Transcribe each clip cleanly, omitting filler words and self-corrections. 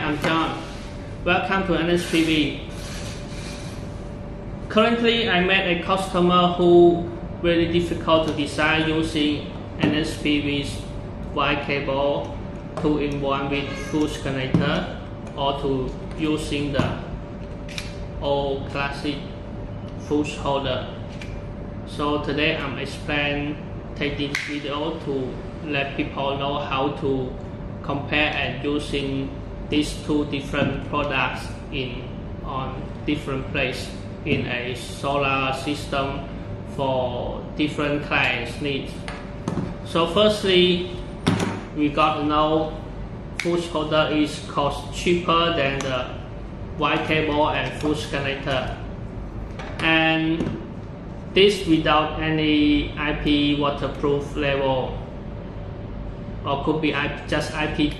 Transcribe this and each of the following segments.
I'm John. Welcome to NSPV. Currently, I met a customer who very difficult to design using NSPV's wire cable 2-in-1 with fuse connector, or to using the old classic fuse holder. So today I'm take this video to let people know how to compare and using these two different products on different place in a solar system for different clients' needs. So firstly, we got to know fuse holder is cost cheaper than the wire cable and fuse connector, and this without any IP waterproof level, or could be just IP20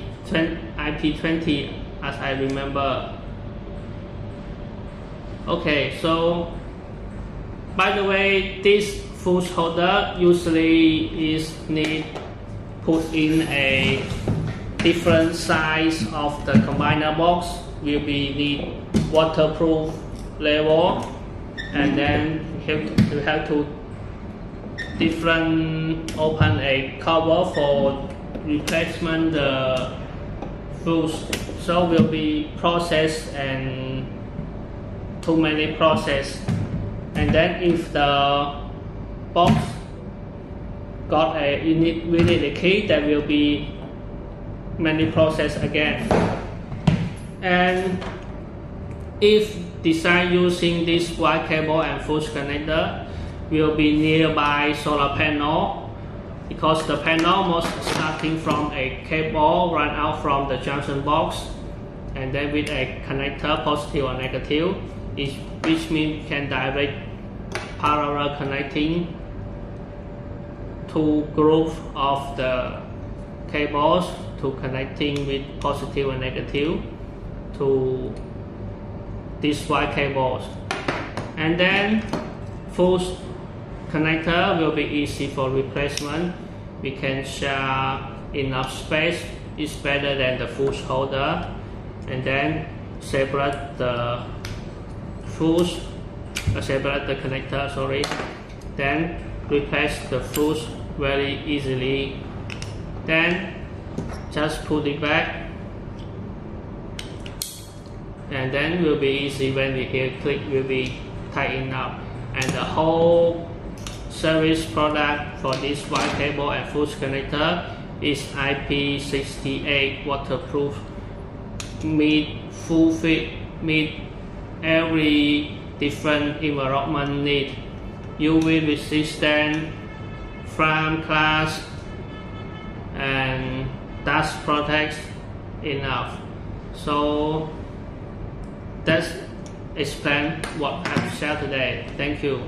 as I remember. Okay, so by the way, this fuse holder usually is put in a different size of the combiner box, will be need waterproof level, and then you have to open a cover for replacement the fuse. So will be processed and too many process, and then if the box got we need a key, there will be many process again. And if design using this wire cable and fuse connector, will be nearby solar panel, because the panel must starting from a cable run out from the junction box, and then with a connector positive or negative, which means can direct parallel connecting two groups of the cables to connecting with positive and negative to these wire cables. And then fuse connector will be easy for replacement. We can share enough space, it's better than the fuse holder, and then separate the connector, then replace the fuse very easily. Then just put it back, and then will be easy when we hear click, will be tightened up. And the whole service product for this wire cable and fuse connector is IP68 waterproof, meet full fit, meet every different environment need, UV resistant, flame class, and dust protects enough. So that's explain what I've shared today. Thank you.